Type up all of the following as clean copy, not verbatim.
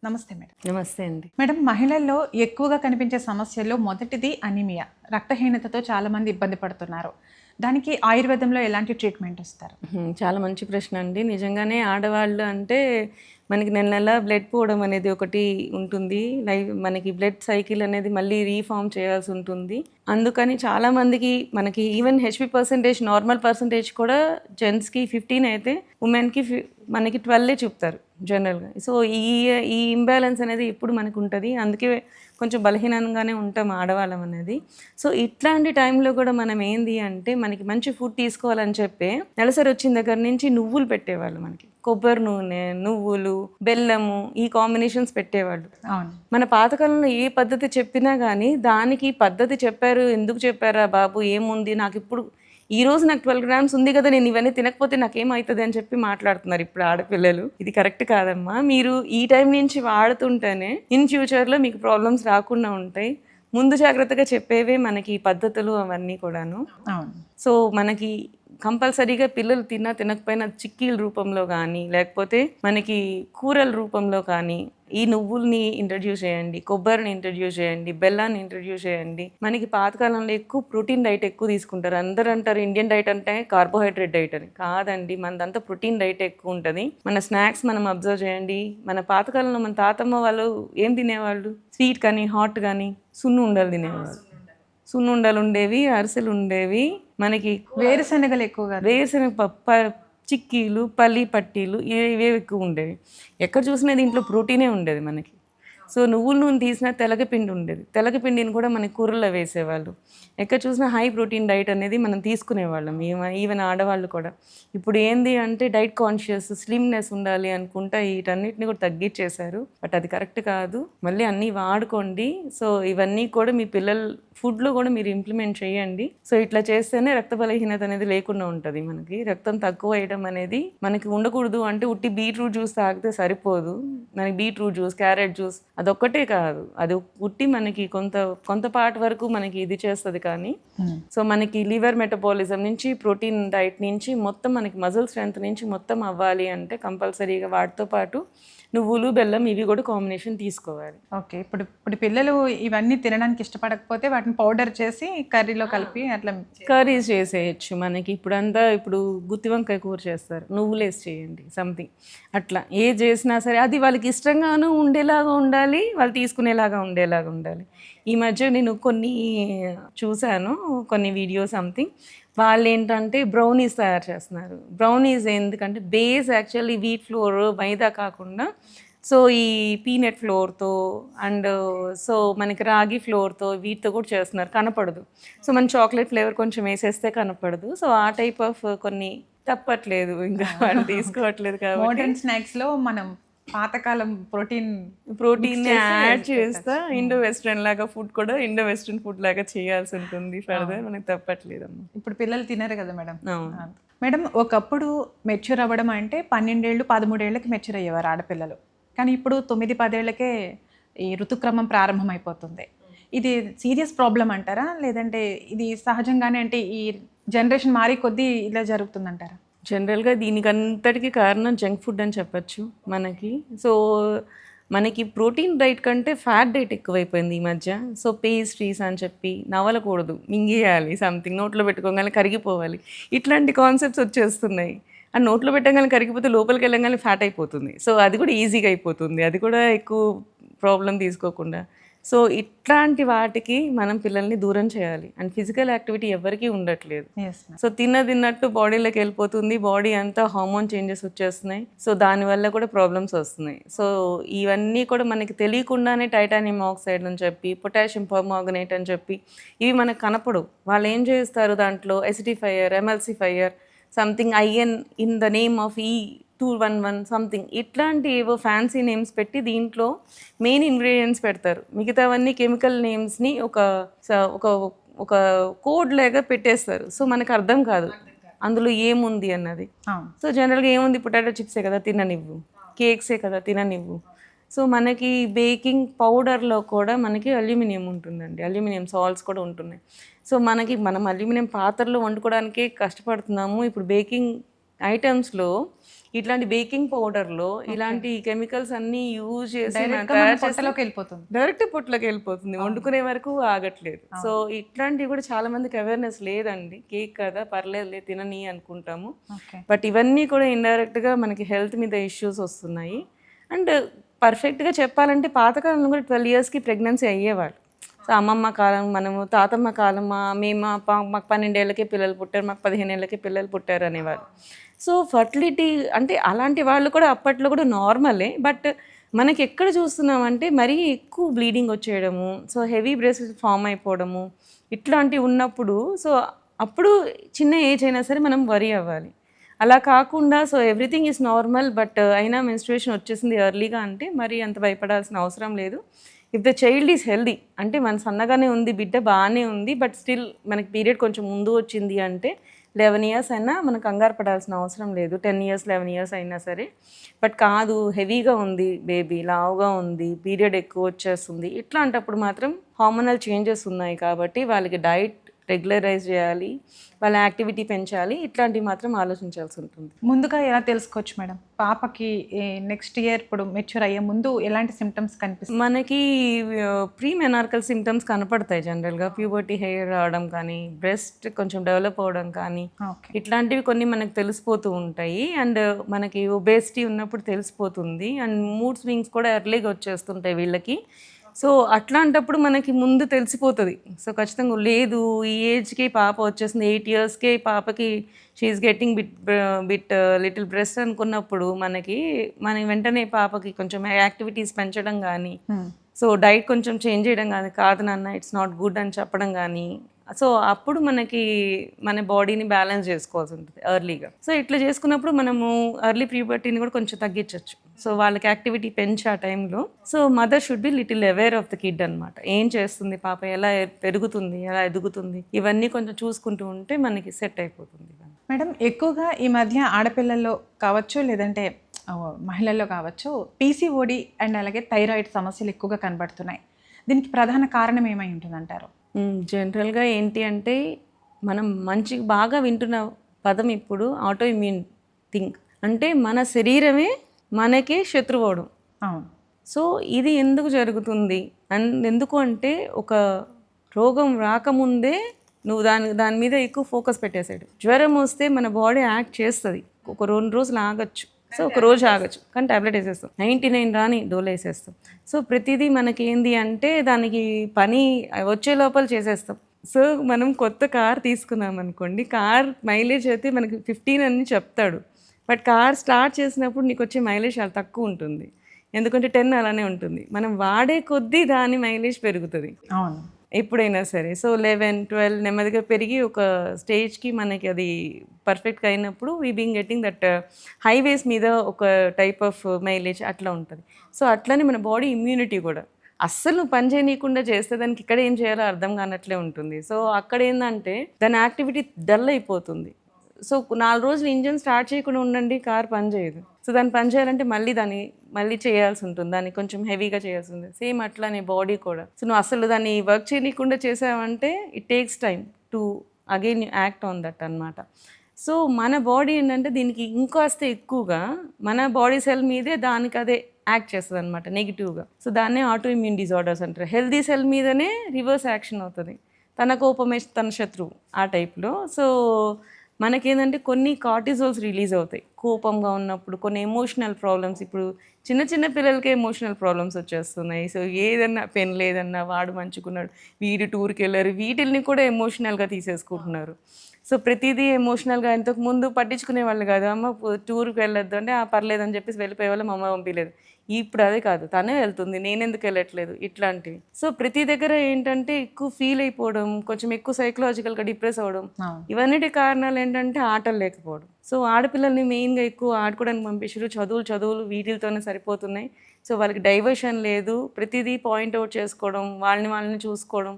నమస్తే మేడం. నమస్తే అండి. మేడం, మహిళల్లో ఎక్కువగా కనిపించే సమస్యల్లో మొదటిది అనీమియా. రక్తహీనతతో చాలామంది ఇబ్బంది పడుతున్నారు. దానికి ఆయుర్వేదంలో ఎలాంటి ట్రీట్మెంట్ ఇస్తారు? చాలా మంచి ప్రశ్న అండి. నిజంగానే ఆడవాళ్ళు అంటే మనకి నెల నెల బ్లడ్ పోవడం అనేది ఒకటి ఉంటుంది. మనకి బ్లడ్ సైకిల్ అనేది మళ్ళీ రీఫార్మ్ చేయాల్సి ఉంటుంది. అందుకని చాలామందికి మనకి even HP percentage normal percentage కూడా జెంట్స్కి 15 అయితే ఉమెన్కి మనకి 12 చూపుతారు జనరల్గా. సో ఈ ఇంబ్యాలెన్స్ అనేది ఎప్పుడు మనకు ఉంటుంది. అందుకే కొంచెం బలహీనంగానే ఉంటాం ఆడవాళ్ళం అనేది. సో ఇట్లాంటి టైంలో కూడా మనం ఏంది అంటే మనకి మంచి ఫుడ్ తీసుకోవాలని చెప్పి నెలసరి వచ్చిన దగ్గర నుంచి నువ్వులు పెట్టేవాళ్ళు, మనకి కొబ్బరి నూనె, నువ్వులు, బెల్లము, ఈ కాంబినేషన్స్ పెట్టేవాళ్ళు. అవును. మన పాతకాలంలో ఏ పద్ధతి చెప్పినా కానీ దానికి పద్ధతి చెప్పారు, ఎందుకు చెప్పారా బాబు, ఏముంది నాకు ఇప్పుడు ఈరోజు నాకు 12 grams ఉంది కదా, నేను ఇవన్నీ తినకపోతే నాకేమవుతుంది అని చెప్పి మాట్లాడుతున్నారు ఇప్పుడు ఆడపిల్లలు. ఇది కరెక్ట్ కాదమ్మా. మీరు ఈ టైం నుంచి వాడుతుంటేనే ఇన్ ఫ్యూచర్లో మీకు ప్రాబ్లమ్స్ రాకుండా ఉంటాయి. ముందు జాగ్రత్తగా చెప్పేవే మనకి ఈ పద్ధతులు అవన్నీ కూడాను. అవును. సో మనకి కంపల్సరీగా పిల్లలు తినకపోయినా చిక్కీల రూపంలో కానీ లేకపోతే మనకి కూరల రూపంలో కానీ ఈ నువ్వుల్ని ఇంట్రడ్యూస్ చేయండి, కొబ్బరిని ఇంట్రడ్యూస్ చేయండి, బెల్లాన్ని ఇంట్రడ్యూస్ చేయండి. మనకి పాతకాలంలో ఎక్కువ ప్రోటీన్ డైట్ ఎక్కువ తీసుకుంటారు. అందరూ అంటారు ఇండియన్ డైట్ అంటే కార్బోహైడ్రేట్ డైట్ అని. కాదండి, మనదంతా ప్రోటీన్ డైట్ ఎక్కువ ఉంటుంది. మన స్నాక్స్ మనం అబ్జర్వ్ చేయండి. మన పాతకాలంలో మన తాతమ్మ వాళ్ళు ఏం తినేవాళ్ళు? స్వీట్ కానీ హాట్ కానీ సున్నుండలు తినేవాళ్ళు. సున్నుండలు ఉండేవి, అరిసెలు ఉండేవి, మనకి వేరుశనగలు ఎక్కువగా. వేరుశనగ చిక్కీలు, పల్లి పట్టీలు ఇవే ఎక్కువ ఉండేవి. ఎక్కడ చూసినా దీంట్లో ప్రోటీనే ఉండేది మనకి. సో నువ్వుల నూనె తీసిన తెలగపిండి ఉండేది. తెలగపిండిని కూడా మనకి కూరల్లో వేసేవాళ్ళు. ఎక్కడ చూసినా హై ప్రోటీన్ డైట్ అనేది మనం తీసుకునేవాళ్ళం, ఈవెన్ ఆడవాళ్ళు కూడా. ఇప్పుడు ఏంది అంటే డైట్ కాన్షియస్, స్లిమ్నెస్ ఉండాలి అనుకుంటా వీటన్నిటిని కూడా తగ్గించేశారు. బట్ అది కరెక్ట్ కాదు. మళ్ళీ అన్నీ వాడుకోండి. సో ఇవన్నీ కూడా మీ పిల్లల ఫుడ్లో కూడా మీరు ఇంప్లిమెంట్ చేయండి. సో ఇట్లా చేస్తేనే రక్త బలహీనత అనేది లేకుండా ఉంటుంది. మనకి రక్తం తక్కువ వేయడం అనేది మనకి ఉండకూడదు. అంటే ఉట్టి బీట్రూట్ జ్యూస్ తాగితే సరిపోదు. మనకి బీట్రూట్ జ్యూస్, క్యారెట్ జ్యూస్ అదొక్కటే కాదు, అది ఉట్టి మనకి కొంత పార్ట్ వరకు మనకి ఇది చేస్తుంది. కానీ సో మనకి లివర్ మెటబాలిజం నుంచి, ప్రోటీన్ డైట్ నుంచి, మొత్తం మనకి మజిల్ స్ట్రెంత్ నుంచి మొత్తం అవ్వాలి అంటే కంపల్సరీగా వాటితో పాటు నువ్వులు, బెల్లం ఇవి కూడా కాంబినేషన్ తీసుకోవాలి. ఓకే. ఇప్పుడు పిల్లలు ఇవన్నీ తినడానికి ఇష్టపడకపోతే వాటిని పౌడర్ చేసి కర్రీలో కలిపి అట్లా కర్రీస్ చేసేయచ్చు. మనకి ఇప్పుడు గుత్తి వంకాయ కూర చేస్తారు, నువ్వులు వేసి చేయండి సంథింగ్. అట్లా ఏ చేసినా సరే అది వాళ్ళకి ఇష్టంగానూ ఉండేలాగా ఉండాలి, వాళ్ళు తీసుకునేలాగా ఉండేలాగా ఉండాలి. ఈ మధ్య నేను కొన్ని చూశాను, కొన్ని వీడియో సంథింగ్. వాళ్ళు ఏంటంటే బ్రౌనీస్ తయారు చేస్తున్నారు. బ్రౌనీస్ ఎందుకంటే బేస్ యాక్చువల్లీ వీట్ ఫ్లోర్, మైదా కాకుండా సో ఈ పీనట్ ఫ్లోర్తో అండ్ సో మనకి రాగి ఫ్లోర్తో వీటితో కూడా చేస్తున్నారు. కనపడదు. సో మన చాక్లెట్ ఫ్లేవర్ కొంచెం వేసేస్తే కనపడదు. సో ఆ టైప్ ఆఫ్ కొన్ని తప్పట్లేదు, ఇంకా వాళ్ళు తీసుకోవట్లేదు. కాబట్టి మోడర్న్ స్నాక్స్లో మనం పాతకాలం ప్రోటీన్ యాడ్ చేస్తా ఇండో వెస్ట్రన్ లాగా ఫుడ్ కూడా ఇండో వెస్ట్రన్ ఫుడ్ లాగా చేయాల్సి ఉంటుంది. ఫర్దర్ మనకి తప్పట్లేదమ్మా. ఇప్పుడు పిల్లలు తినరు కదా మేడం. మేడం, ఒకప్పుడు మెచ్యూర్ అవ్వడం అంటే 12 ఏళ్ళు 13 ఏళ్ళకి మెచ్యూర్ అయ్యేవారు ఆడపిల్లలు. కానీ ఇప్పుడు 9-10 ఏళ్ళకే ఈ ఋతుక్రమం ప్రారంభమైపోతుంది. ఇది సీరియస్ ప్రాబ్లం అంటారా, లేదంటే ఇది సహజంగానే అంటే ఈ జనరేషన్ మారి కొద్దీ ఇలా జరుగుతుందంటారా? జనరల్గా దీనికి అంతటికీ కారణం జంక్ ఫుడ్ అని చెప్పచ్చు మనకి. సో మనకి ప్రోటీన్ డైట్ కంటే ఫ్యాట్ డైట్ ఎక్కువైపోయింది ఈ మధ్య. సో పేస్ట్రీస్ అని చెప్పి నవలకూడదు, మింగేయాలి, సంథింగ్ నోట్లో పెట్టుకోగానే కరిగిపోవాలి, ఇట్లాంటి కాన్సెప్ట్స్ వచ్చేస్తున్నాయి. అండ్ నోట్లో పెట్టగానే కరిగిపోతే లోపలికి వెళ్ళగానే ఫ్యాట్ అయిపోతుంది. సో అది కూడా ఈజీగా అయిపోతుంది, అది కూడా ఎక్కువ ప్రాబ్లం తీసుకోకుండా. సో ఇట్లాంటి వాటికి మనం పిల్లల్ని దూరం చేయాలి. అండ్ ఫిజికల్ యాక్టివిటీ ఎవరికీ ఉండట్లేదు. సో తిన్నట్టు బాడీలోకి వెళ్ళిపోతుంది, బాడీ అంతా హార్మోన్ చేంజెస్ వచ్చేస్తున్నాయి. సో దానివల్ల కూడా ప్రాబ్లమ్స్ వస్తున్నాయి. సో ఇవన్నీ కూడా మనకి తెలియకుండానే టైటానియం ఆక్సైడ్ అని చెప్పి, పొటాషియం పర్మాంగనేట్ అని చెప్పి ఇవి మనకు కనపడవు. వాళ్ళు ఏం చేస్తారు, దాంట్లో acidifier, emulsifier, something in in the name of E211 something, ఇట్లాంటి ఏవో ఫ్యాన్సీ నేమ్స్ పెట్టి దీంట్లో మెయిన్ ఇంగ్రీడియంట్స్ పెడతారు. మిగతావన్నీ కెమికల్ నేమ్స్ని ఒక కోడ్ లాగా పెట్టేస్తారు. సో మనకు అర్థం కాదు అందులో ఏముంది అన్నది. సో జనరల్గా ఏముంది, పొటాటో చిప్సే కదా తిననివ్వు, కేక్సే కదా తిననివ్వు. సో మనకి బేకింగ్ పౌడర్లో కూడా మనకి అల్యూమినియం ఉంటుందండి, అల్యూమినియం సాల్ట్స్ కూడా ఉంటున్నాయి. సో మనం అల్యూమినియం పాత్రలో వండుకోవడానికే కష్టపడుతున్నాము. ఇప్పుడు బేకింగ్ ఐటమ్స్లో ఇట్లాంటి బేకింగ్ పౌడర్లో ఇలాంటి కెమికల్స్ అన్నీ యూజ్ చేసి డైరెక్ట్గా మన పొట్టలోకి వెళ్ళిపోతుంది. డైరెక్ట్ పొట్లకి వెళ్ళిపోతుంది, వండుకునే వరకు ఆగట్లేదు. సో ఇట్లాంటివి కూడా చాలా మందికి అవేర్నెస్ లేదండి. కేక్ కదా పర్లేదులే తినని అనుకుంటాము, ఓకే. బట్ ఇవన్నీ కూడా ఇండైరెక్ట్గా మనకి హెల్త్ మీద ఇష్యూస్ వస్తున్నాయి. అండ్ పర్ఫెక్ట్గా చెప్పాలంటే పాతకాలంలో కూడా 12 ఇయర్స్కి ప్రెగ్నెన్సీ అయ్యేవాళ్ళు. సో అమ్మమ్మ కాలం, మనము తాతమ్మ కాలం, మేము మాకు 12 ఏళ్ళకే పిల్లలు పుట్టారు, మాకు 15 ఏళ్ళకే పిల్లలు పుట్టారు అనేవాళ్ళు. సో ఫర్టిలిటీ అంటే అలాంటి వాళ్ళు కూడా అప్పట్లో కూడా నార్మలే. బట్ మనకి ఎక్కడ చూస్తున్నామంటే మరీ ఎక్కువ బ్లీడింగ్ వచ్చేయడము, సో హెవీ బ్రెస్ట్ ఫామ్ అయిపోవడము ఇట్లాంటివి ఉన్నప్పుడు, సో అప్పుడు చిన్న ఏజ్ అయినా సరే మనం వరీ అవ్వాలి. అలా కాకుండా so everything is normal but అయినా మెన్స్ట్రుయేషన్ వచ్చేసింది ఎర్లీగా అంటే మరి అంత భయపడాల్సిన అవసరం లేదు. If the child is healthy అంటే మన సన్నగానే ఉంది, బిడ్డ బాగానే ఉంది, బట్ స్టిల్ మనకి పీరియడ్ కొంచెం ముందు వచ్చింది అంటే 11 ఇయర్స్ అయినా మనకు కంగారు పడాల్సిన అవసరం లేదు. 10 ఇయర్స్ 11 ఇయర్స్ అయినా సరే. బట్ కాదు హెవీగా ఉంది బేబీ, లావుగా ఉంది, పీరియడ్ ఎక్కువ వచ్చేస్తుంది, ఇట్లాంటప్పుడు మాత్రం హార్మోనల్ చేంజెస్ ఉన్నాయి కాబట్టి వాళ్ళకి డైట్ రెగ్యులరైజ్ చేయాలి, వాళ్ళ యాక్టివిటీ పెంచాలి, ఇట్లాంటివి మాత్రం ఆలోచించాల్సి ఉంటుంది. ముందుగా ఎలా తెలుసుకోవచ్చు మేడం పాపకి నెక్స్ట్ ఇయర్ ఇప్పుడు మెచ్యూర్ అయ్యే ముందు ఎలాంటి సిమ్టమ్స్ కనిపిస్తాయి? మనకి ప్రీ మెనార్కల్ సిమ్టమ్స్ కనపడతాయి జనరల్గా. ప్యూబర్టీ హెయిర్ రావడం కానీ, బ్రెస్ట్ కొంచెం డెవలప్ అవ్వడం కానీ, ఓకే. ఇట్లాంటివి కొన్ని మనకు తెలిసిపోతూ ఉంటాయి. అండ్ మనకి ఒబేసిటీ ఉన్నప్పుడు తెలిసిపోతుంది. అండ్ మూడ్ స్వింగ్స్ కూడా ఎర్లీగా వచ్చేస్తుంటాయి వీళ్ళకి. సో అట్లాంటప్పుడు మనకి ముందు తెలిసిపోతుంది. సో ఖచ్చితంగా లేదు ఈ ఏజ్కి పాప వచ్చేసింది, 8 ఇయర్స్కే పాపకి she's getting bit little breast అనుకున్నప్పుడు మన వెంటనే పాపకి కొంచెం యాక్టివిటీస్ పెంచడం కానీ, సో డైట్ కొంచెం చేంజ్ చేయడం కానీ, కాదు నాన్న ఇట్స్ నాట్ గుడ్ అని చెప్పడం కానీ, సో అప్పుడు మనకి మన బాడీని బ్యాలెన్స్ చేసుకోవాల్సి ఉంటుంది ఎర్లీగా. సో ఇట్లా చేసుకున్నప్పుడు మనము ఎర్లీ ప్యూబర్టీని కూడా కొంచెం తగ్గించవచ్చు. సో వాళ్ళకి యాక్టివిటీ పెంచి ఆ టైంలో so mother should be little aware of the kid అనమాట. ఏం చేస్తుంది పాప, ఎలా పెరుగుతుంది, ఎలా ఎదుగుతుంది, ఇవన్నీ కొంచెం చూసుకుంటూ ఉంటే మనకి సెట్ అయిపోతుంది. మేడం ఎక్కువగా ఈ మధ్య ఆడపిల్లల్లో కావచ్చు లేదంటే మహిళల్లో కావచ్చు పీసీఓడి అండ్ అలాగే థైరాయిడ్ సమస్యలు ఎక్కువగా కనబడుతున్నాయి. దీనికి ప్రధాన కారణం ఏమై ఉంటుందంటారు? జనరల్గా ఏంటి అంటే మనం బాగా వింటున్న పదం ఇప్పుడు ఆటో ఇమ్యూన్ థింగ్, అంటే మన శరీరమే మనకే శత్రువు అవడం. అవును. సో ఇది ఎందుకు జరుగుతుంది ఎందుకు అంటే ఒక రోగం రాకముందే నువ్వు దాని మీద ఎక్కువ ఫోకస్ పెట్టేసాడు. జ్వరం వస్తే మన బాడీ యాక్ట్ చేస్తుంది, ఒక 2 రోజులు ఆగచ్చు, సో ఒక రోజు ఆగచ్చు, కానీ టాబ్లెట్ వేసేస్తాం. 99 రాని డోలో వేసేస్తాం. సో ప్రతిదీ మనకి ఏంది అంటే దానికి పని వచ్చే లోపల చేసేస్తాం. సో మనం కొత్త కార్ తీసుకున్నాం అనుకోండి, కార్ మైలేజ్ అయితే మనకి 15 అని చెప్తాడు, బట్ కార్ స్టార్ట్ చేసినప్పుడు నీకు వచ్చే మైలేజ్ చాలా తక్కువ ఉంటుంది, ఎందుకంటే 10 అలానే ఉంటుంది. మనం వాడే కొద్దీ దాని మైలేజ్ పెరుగుతుంది. అవును. ఎప్పుడైనా సరే. సో 11, 12 నెమ్మదిగా పెరిగి ఒక స్టేజ్కి మనకి అది పర్ఫెక్ట్గా అయినప్పుడు we being getting that highways మీద ఒక టైప్ ఆఫ్ మైలేజ్ అట్లా ఉంటుంది. సో అట్లనే మన బాడీ ఇమ్యూనిటీ కూడా అస్సలు పని చేయనీయకుండా చేస్తే దానికి ఇక్కడ ఏం చేయాలో అర్థం కానట్లే ఉంటుంది. సో అక్కడ ఏంటంటే దాని యాక్టివిటీ డల్ అయిపోతుంది. సో 4 రోజులు ఇంజన్ స్టార్ట్ చేయకుండా ఉండండి, కార్ పని చేయదు. సో దాన్ని పని చేయాలంటే మళ్ళీ చేయాల్సి ఉంటుంది, దాన్ని కొంచెం హెవీగా చేయాల్సి ఉంటుంది. సేమ్ అట్లానే బాడీ కూడా. సో నువ్వు అసలు దాన్ని వర్క్ చేయకుండా చేసావంటే it takes time to again act on that అనమాట. సో మన బాడీ ఏంటంటే దీనికి ఇంకాస్త ఎక్కువగా మన బాడీ సెల్ మీదే దానికి అదే యాక్ట్ చేస్తుంది అనమాట నెగిటివ్గా. సో దాన్నే ఆటో ఇమ్యూన్ డిజార్డర్స్ అంటారు. హెల్దీ సెల్ మీదనే రివర్స్ యాక్షన్ అవుతుంది, తన కోపమే తన శత్రువు ఆ టైప్లో. సో మనకేంటంటే కొన్ని కార్టిజోల్స్ రిలీజ్ అవుతాయి కోపంగా ఉన్నప్పుడు, కొన్ని ఎమోషనల్ ప్రాబ్లమ్స్. ఇప్పుడు చిన్న పిల్లలకే ఎమోషనల్ ప్రాబ్లమ్స్ వచ్చేస్తున్నాయి. సో ఏదన్నా పెన్ లేదన్నా వాడు మంచుకున్నాడు, వీడు టూర్కి వెళ్ళారు, వీటిల్ని కూడా ఎమోషనల్గా తీసేసుకుంటున్నారు. సో ప్రతిదీ ఎమోషనల్గా. ఇంతకుముందు పట్టించుకునే వాళ్ళు కాదు, అమ్మ టూర్కి వెళ్ళొద్దు అంటే పర్లేదని చెప్పేసి వెళ్ళిపోయే వాళ్ళు, మా అమ్మ పంపించలేదు. ఇప్పుడు అదే కాదు, తనే వెళ్తుంది, నేనెందుకు వెళ్ళట్లేదు, ఇట్లాంటివి. సో ప్రతి దగ్గర ఏంటంటే ఎక్కువ ఫీల్ అయిపోవడం, కొంచెం ఎక్కువ సైకలాజికల్గా డిప్రెస్ అవ్వడం, ఇవన్నిటి కారణాలు ఏంటంటే ఆటలు లేకపోవడం. సో ఆడపిల్లల్ని మెయిన్గా ఎక్కువ ఆడుకోవడానికి పంపించారు, చదువులు వీటితోనే సరిపోతున్నాయి. సో వాళ్ళకి డైవర్షన్ లేదు, ప్రతిదీ పాయింట్అవుట్ చేసుకోవడం, వాళ్ళని చూసుకోవడం,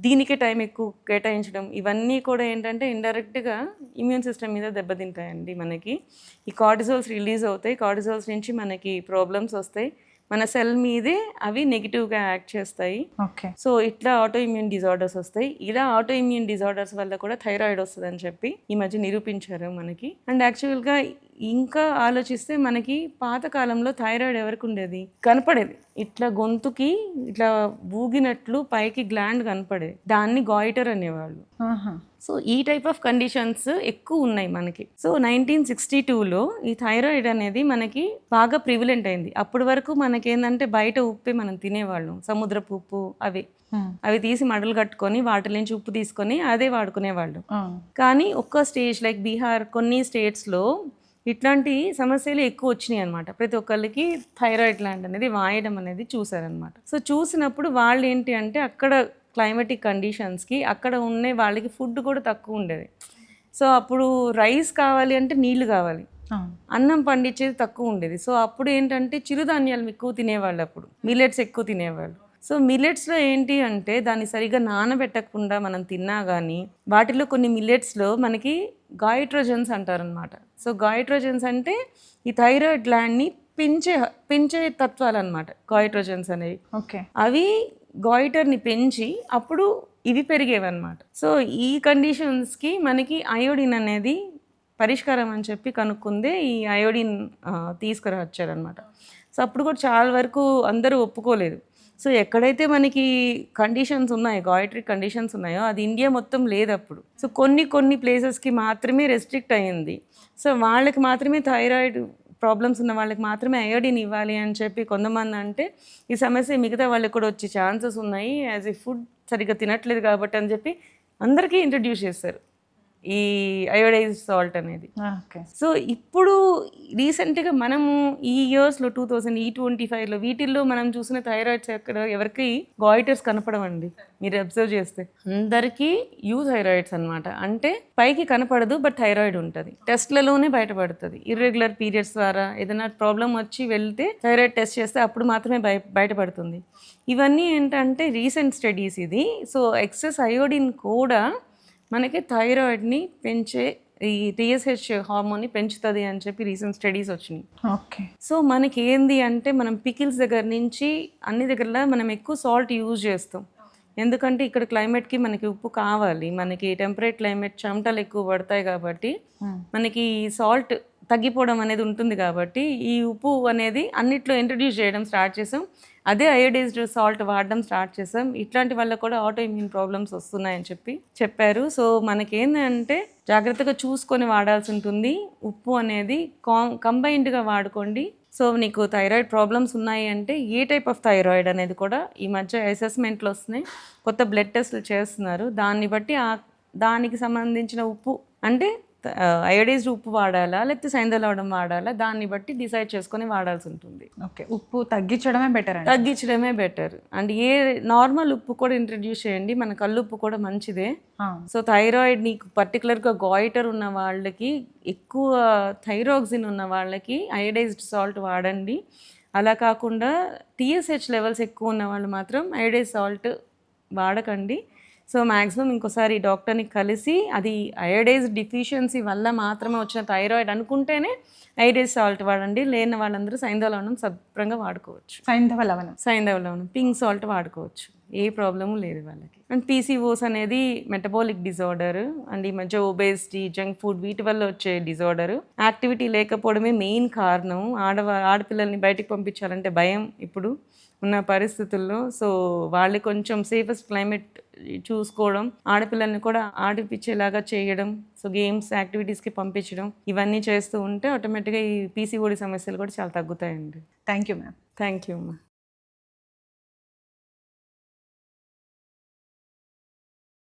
దీనికే టైం ఎక్కువ కేటాయించడం, ఇవన్నీ కూడా ఏంటంటే ఇండైరెక్ట్గా ఇమ్యూన్ సిస్టమ్ మీద దెబ్బతింటాయండి. మనకి ఈ కార్టిజోల్స్ రిలీజ్ అవుతాయి, కార్టిజోల్స్ నుంచి మనకి ప్రాబ్లమ్స్ వస్తాయి, మన సెల్ మీదే అవి నెగిటివ్గా యాక్ట్ చేస్తాయి. ఓకే. సో ఇట్లా ఆటో ఇమ్యూన్ డిజార్డర్స్ వస్తాయి. ఇలా ఆటో ఇమ్యూన్ డిజార్డర్స్ వల్ల కూడా థైరాయిడ్ వస్తుందని చెప్పి ఈ మధ్య నిరూపించారు మనకి. అండ్ యాక్చువల్గా ఇంకా ఆలోచిస్తే మనకి పాతకాలంలో థైరాయిడ్ ఎవరికి ఉండేది, కనపడేది ఇట్లా గొంతుకి ఇట్లా ఊగినట్లు పైకి గ్లాండ్ కనపడేది, దాన్ని గాయిటర్ అనేవాళ్ళు. సో ఈ టైప్ ఆఫ్ కండిషన్స్ ఎక్కువ ఉన్నాయి మనకి. సో 1962లో ఈ థైరాయిడ్ అనేది మనకి బాగా ప్రివిలెంట్ అయింది. అప్పటి వరకు మనకి ఏంటంటే బయట ఉప్పే మనం తినేవాళ్ళం, సముద్రపు ఉప్పు అవి తీసి మడలు కట్టుకొని వాటి నుంచి ఉప్పు తీసుకొని అదే వాడుకునేవాళ్ళు. కానీ ఒక్క స్టేజ్ లైక్ బీహార్, కొన్ని స్టేట్స్లో ఇట్లాంటి సమస్యలు ఎక్కువ వచ్చినాయి అనమాట. ప్రతి ఒక్కరికి థైరాయిడ్ గ్లాండ్ అనేది వాయడం అనేది చూసారనమాట. సో చూసినప్పుడు వాళ్ళు ఏంటి అంటే అక్కడ క్లైమేటిక్ కండిషన్స్కి అక్కడ ఉండే వాళ్ళకి ఫుడ్ కూడా తక్కువ ఉండేది. సో అప్పుడు రైస్ కావాలి అంటే నీళ్లు కావాలి, అన్నం పండించేది తక్కువ ఉండేది. సో అప్పుడు ఏంటంటే చిరుధాన్యాలు ఎక్కువ తినేవాళ్ళు, అప్పుడు మిల్లెట్స్ ఎక్కువ తినేవాళ్ళు. సో మిల్లెట్స్లో ఏంటి అంటే దాన్ని సరిగా నానబెట్టకుండా మనం తిన్నా కానీ వాటిలో కొన్ని మిల్లెట్స్లో మనకి గాయిట్రోజన్స్ అంటారనమాట. సో గాయిట్రోజన్స్ అంటే ఈ థైరాయిడ్ గ్లాండ్ని పెంచే తత్వాలు అనమాట గాయిట్రోజన్స్ అనేవి. ఓకే. అవి గాయిటర్ని పెంచి అప్పుడు ఇవి పెరిగేవన్నమాట. సో ఈ కండిషన్స్కి మనకి అయోడిన్ అనేది పరిష్కారం అని చెప్పి కనుక్కుందే ఈ అయోడిన్ తీసుకురావచ్చారనమాట. సో అప్పుడు కూడా చాలా వరకు అందరూ ఒప్పుకోలేదు. సో ఎక్కడైతే మనకి కండిషన్స్ ఉన్నాయో, గాయిటరీ కండిషన్స్ ఉన్నాయో అది ఇండియా మొత్తం లేదు అప్పుడు. సో కొన్ని ప్లేసెస్కి మాత్రమే రెస్ట్రిక్ట్ అయ్యింది. సో వాళ్ళకి మాత్రమే థైరాయిడ్ ప్రాబ్లమ్స్ ఉన్న వాళ్ళకి మాత్రమే అయోడిన్ ఇవ్వాలి అని చెప్పి కొంతమంది అంటే ఈ సమస్య మిగతా వాళ్ళకి కూడా వచ్చే ఛాన్సెస్ ఉన్నాయి, యాజ్ ఏ ఫుడ్ సరిగ్గా తినట్లేదు కాబట్టి అని చెప్పి అందరికీ ఇంట్రడ్యూస్ చేస్తారు ఈ అయోడైజ్డ్ సాల్ట్ అనేది. సో ఇప్పుడు రీసెంట్గా మనము ఈ ఇయర్స్లో 2025లో వీటిల్లో మనం చూసిన థైరాయిడ్స్ ఎవరికి గాయిటర్స్ కనపడవండి. మీరు అబ్జర్వ్ చేస్తే అందరికీ థైరాయిడ్స్ అనమాట. అంటే పైకి కనపడదు, బట్ థైరాయిడ్ ఉంటుంది, టెస్ట్లలోనే బయటపడుతుంది. ఇర్రెగ్యులర్ పీరియడ్స్ ద్వారా ఏదైనా ప్రాబ్లం వచ్చి వెళ్తే థైరాయిడ్ టెస్ట్ చేస్తే అప్పుడు మాత్రమే బయటపడుతుంది. ఇవన్నీ ఏంటంటే రీసెంట్ స్టడీస్ ఇది. సో ఎక్సెస్ అయోడిన్ కూడా మనకి థైరాయిడ్ని పెంచే ఈ TSH హార్మోన్ని పెంచుతుంది అని చెప్పి రీసెంట్ స్టడీస్ వచ్చినాయి. ఓకే. సో మనకి ఏంది అంటే మనం పికిల్స్ దగ్గర నుంచి అన్ని దగ్గరలో మనం ఎక్కువ సాల్ట్ యూజ్ చేస్తాం. ఎందుకంటే ఇక్కడ క్లైమేట్కి మనకి ఉప్పు కావాలి, మనకి టెంపరేట్ క్లైమేట్ చెమటలు ఎక్కువ పడతాయి కాబట్టి మనకి సాల్ట్ తగ్గిపోవడం అనేది ఉంటుంది. కాబట్టి ఈ ఉప్పు అనేది అన్నిట్లో ఇంట్రడ్యూస్ చేయడం స్టార్ట్ చేసాం. అదే అయోడైజ్డ్ సాల్ట్ వాడడం స్టార్ట్ చేసాం. ఇట్లాంటి వల్ల కూడా ఆటో ఇమ్యూన్ ప్రాబ్లమ్స్ వస్తున్నాయని చెప్పారు. సో మనకేంటంటే జాగ్రత్తగా చూసుకొని వాడాల్సి ఉంటుంది. ఉప్పు అనేది కంబైన్డ్గా వాడుకోండి. సో నీకు థైరాయిడ్ ప్రాబ్లమ్స్ ఉన్నాయి అంటే ఏ టైప్ ఆఫ్ థైరాయిడ్ అనేది కూడా ఈ మధ్య అసెస్మెంట్లు వస్తున్నాయి, కొత్త బ్లడ్ టెస్టులు చేస్తున్నారు. దాన్ని బట్టి దానికి సంబంధించిన ఉప్పు అంటే అయోడైజ్డ్ ఉప్పు వాడాలా లేకపోతే సైంధవ లవణం వాడాలా, దాన్ని బట్టి డిసైడ్ చేసుకొని వాడాల్సి ఉంటుంది. ఓకే. ఉప్పు తగ్గించడమే బెటర్. అండ్ ఏ నార్మల్ ఉప్పు కూడా ఇంట్రడ్యూస్ చేయండి, మన కల్లుప్పు కూడా మంచిదే. సో థైరాయిడ్ నీకు పర్టికులర్గా గాయిటర్ ఉన్న వాళ్ళకి, ఎక్కువ థైరాక్సిన్ ఉన్న వాళ్ళకి అయోడైజ్డ్ సాల్ట్ వాడండి. అలా కాకుండా TSH లెవెల్స్ ఎక్కువ ఉన్న వాళ్ళు మాత్రం అయోడైజ్డ్ సాల్ట్ వాడకండి. సో మ్యాక్సిమం ఇంకోసారి డాక్టర్ని కలిసి అది అయోడైజ్డ్ డిఫిషియన్సీ వల్ల మాత్రమే వచ్చిన థైరాయిడ్ అనుకుంటేనే అయోడైజ్డ్ సాల్ట్ వాడండి. లేని వాళ్ళందరూ సైంధవ లవణం శుభ్రంగా వాడుకోవచ్చు. సైంధవ లవణం పింక్ సాల్ట్ వాడుకోవచ్చు, ఏ ప్రాబ్లము లేదు వాళ్ళకి. అండ్ PCOS అనేది మెటబాలిక్ డిజార్డర్. అండ్ ఈ మధ్య ఒబేసిటీ, జంక్ ఫుడ్ వీటి వల్ల వచ్చే డిజార్డర్. యాక్టివిటీ లేకపోవడమే మెయిన్ కారణం. ఆడపిల్లల్ని బయటికి పంపించాలంటే భయం ఇప్పుడు ఉన్న పరిస్థితుల్లో. సో వాళ్ళు కొంచెం సేఫెస్ట్ క్లైమేట్ చూసుకోవడం, ఆడపిల్లల్ని కూడా ఆడిపించేలాగా చేయడం, సో గేమ్స్ యాక్టివిటీస్కి పంపించడం, ఇవన్నీ చేస్తూ ఉంటే ఆటోమేటిక్గా ఈ PCOD సమస్యలు కూడా చాలా తగ్గుతాయండి. Thank you ma'am. Thank you అమ్మా.